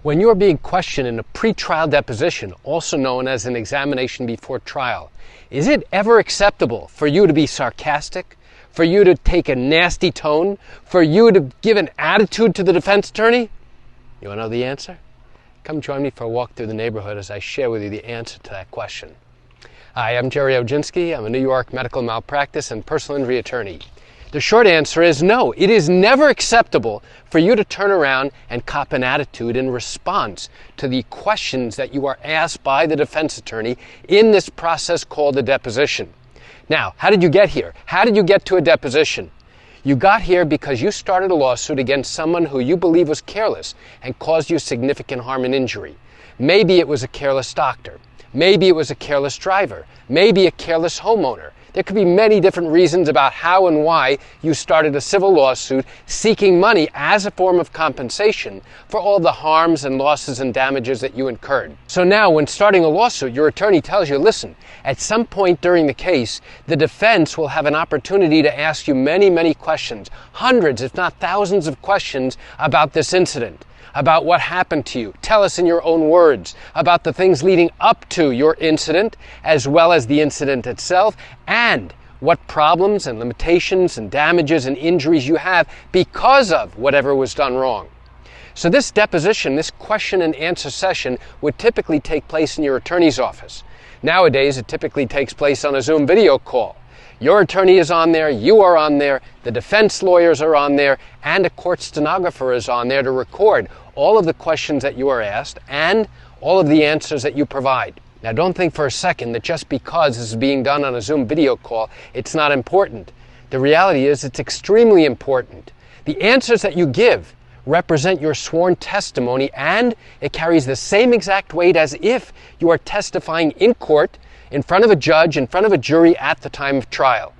When you are being questioned in a pretrial deposition, also known as an examination before trial, is it ever acceptable for you to be sarcastic, for you to take a nasty tone, for you to give an attitude to the defense attorney? You want to know the answer? Come join me for a walk through the neighborhood as I share with you the answer to that question. Hi, I'm Gerry Oginski. I'm a New York medical malpractice and personal injury attorney. The short answer is no. It is never acceptable for you to turn around and cop an attitude in response to the questions that you are asked by the defense attorney in this process called a deposition. Now, how did you get here? How did you get to a deposition? You got here because you started a lawsuit against someone who you believe was careless and caused you significant harm and injury. Maybe it was a careless doctor. Maybe it was a careless driver. Maybe a careless homeowner. There could be many different reasons about how and why you started a civil lawsuit seeking money as a form of compensation for all the harms and losses and damages that you incurred. So now when starting a lawsuit, your attorney tells you, listen, at some point during the case, the defense will have an opportunity to ask you many, many questions, hundreds if not thousands of questions about this incident, about what happened to you. Tell us in your own words about the things leading up to your incident, as well as the incident itself, and what problems and limitations and damages and injuries you have because of whatever was done wrong. So this deposition, this question and answer session, would typically take place in your attorney's office. Nowadays, it typically takes place on a Zoom video call. Your attorney is on there, you are on there, the defense lawyers are on there, and a court stenographer is on there to record all of the questions that you are asked and all of the answers that you provide. Now, don't think for a second that just because this is being done on a Zoom video call, it's not important. The reality is it's extremely important. The answers that you give represent your sworn testimony, and it carries the same exact weight as if you are testifying in court, in front of a judge, in front of a jury at the time of trial.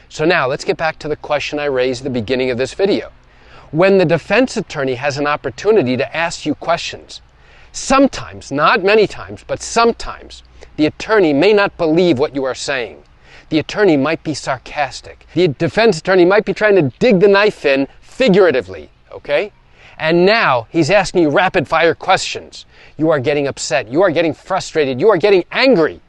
So now let's get back to the question I raised at the beginning of this video. When the defense attorney has an opportunity to ask you questions, sometimes, not many times, but sometimes, the attorney may not believe what you are saying. The attorney might be sarcastic. The defense attorney might be trying to dig the knife in figuratively, okay? And now he's asking you rapid fire questions. You are getting upset. You are getting frustrated. You are getting angry.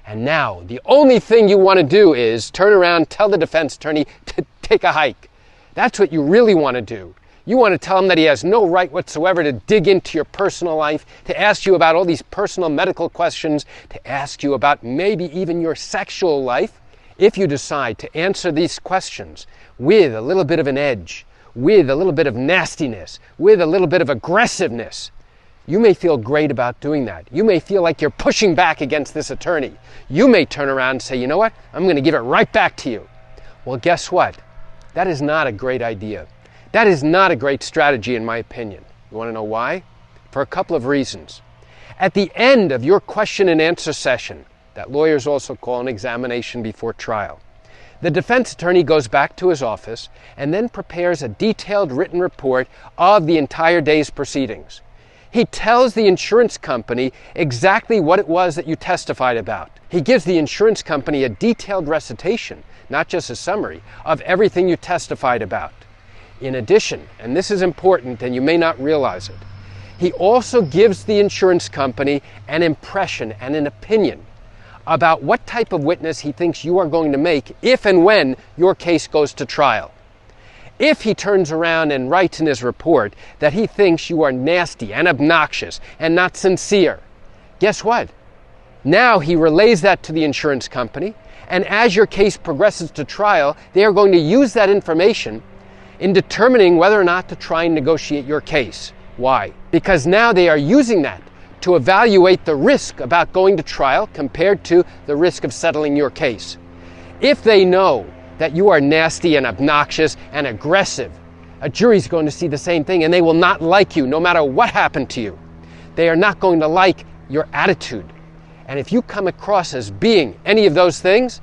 And now the only thing you want to do is turn around, tell the defense attorney to take a hike. That's what you really want to do. You want to tell him that he has no right whatsoever to dig into your personal life, to ask you about all these personal medical questions, to ask you about maybe even your sexual life. If you decide to answer these questions with a little bit of an edge, with a little bit of nastiness, with a little bit of aggressiveness, you may feel great about doing that. You may feel like you're pushing back against this attorney. You may turn around and say, you know what? I'm going to give it right back to you. Well, guess what? That is not a great idea. That is not a great strategy, in my opinion. You want to know why? For a couple of reasons. At the end of your question and answer session, that lawyers also call an examination before trial, the defense attorney goes back to his office and then prepares a detailed written report of the entire day's proceedings. He tells the insurance company exactly what it was that you testified about. He gives the insurance company a detailed recitation, not just a summary, of everything you testified about. In addition, and this is important and you may not realize it, he also gives the insurance company an impression and an opinion about what type of witness he thinks you are going to make if and when your case goes to trial. If he turns around and writes in his report that he thinks you are nasty and obnoxious and not sincere, guess what? Now he relays that to the insurance company, and as your case progresses to trial, they are going to use that information in determining whether or not to try and negotiate your case. Why? Because now they are using that to evaluate the risk about going to trial compared to the risk of settling your case. If they know that you are nasty and obnoxious and aggressive, a jury's going to see the same thing, and they will not like you no matter what happened to you. They are not going to like your attitude. And if you come across as being any of those things,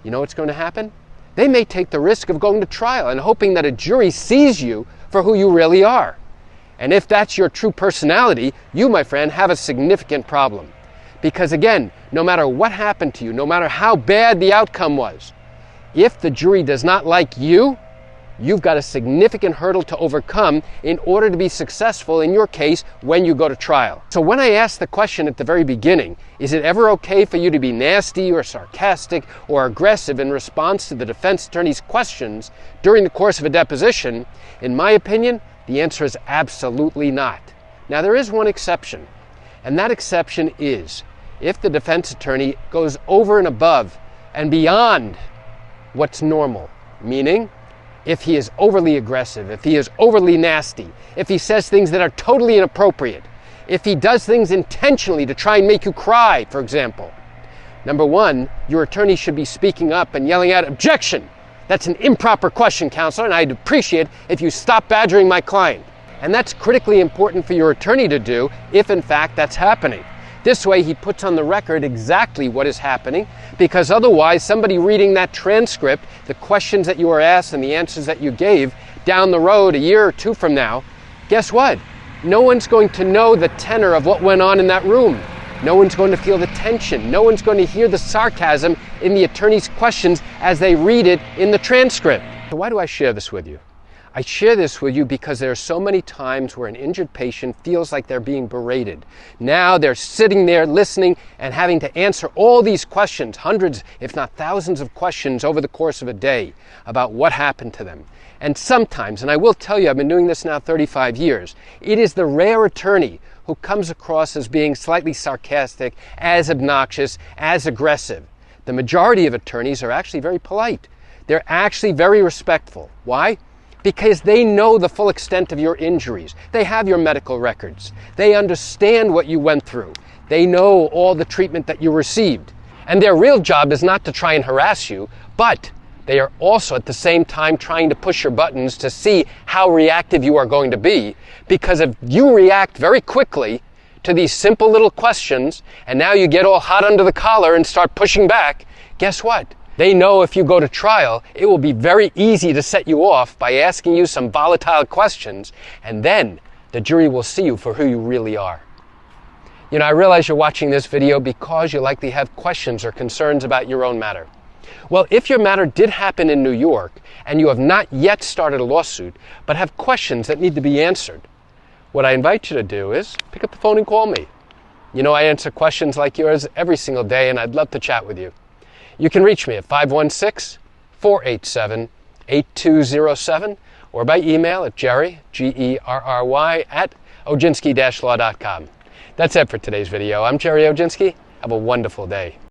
you know what's going to happen? They may take the risk of going to trial and hoping that a jury sees you for who you really are. And if that's your true personality, you, my friend, have a significant problem. Because again, no matter what happened to you, no matter how bad the outcome was, if the jury does not like you, you've got a significant hurdle to overcome in order to be successful in your case when you go to trial. So when I asked the question at the very beginning, is it ever okay for you to be nasty or sarcastic or aggressive in response to the defense attorney's questions during the course of a deposition? In my opinion, the answer is absolutely not. Now there is one exception, and that exception is if the defense attorney goes over and above and beyond what's normal, meaning if he is overly aggressive, if he is overly nasty, if he says things that are totally inappropriate, if he does things intentionally to try and make you cry, for example. Number one, your attorney should be speaking up and yelling out, "Objection! That's an improper question, counselor, and I'd appreciate if you stop badgering my client." And that's critically important for your attorney to do if in fact that's happening. This way he puts on the record exactly what is happening, because otherwise somebody reading that transcript, the questions that you were asked and the answers that you gave down the road a year or two from now, guess what? No one's going to know the tenor of what went on in that room. No one's going to feel the tension. No one's going to hear the sarcasm in the attorney's questions as they read it in the transcript. So why do I share this with you? I share this with you because there are so many times where an injured patient feels like they're being berated. Now they're sitting there listening and having to answer all these questions, hundreds, if not thousands of questions over the course of a day about what happened to them. And sometimes, and I will tell you, I've been doing this now 35 years, it is the rare attorney who comes across as being slightly sarcastic, as obnoxious, as aggressive. The majority of attorneys are actually very polite. They're actually very respectful. Why? Because they know the full extent of your injuries. They have your medical records. They understand what you went through. They know all the treatment that you received. And their real job is not to try and harass you, but they are also at the same time trying to push your buttons to see how reactive you are going to be. Because if you react very quickly to these simple little questions, and now you get all hot under the collar and start pushing back, guess what? They know if you go to trial, it will be very easy to set you off by asking you some volatile questions, and then the jury will see you for who you really are. You know, I realize you're watching this video because you likely have questions or concerns about your own matter. Well, if your matter did happen in New York, and you have not yet started a lawsuit, but have questions that need to be answered, what I invite you to do is pick up the phone and call me. You know, I answer questions like yours every single day, and I'd love to chat with you. You can reach me at 516-487-8207 or by email at Gerry, Gerry, at Oginski-law.com. That's it for today's video. I'm Gerry Oginski. Have a wonderful day.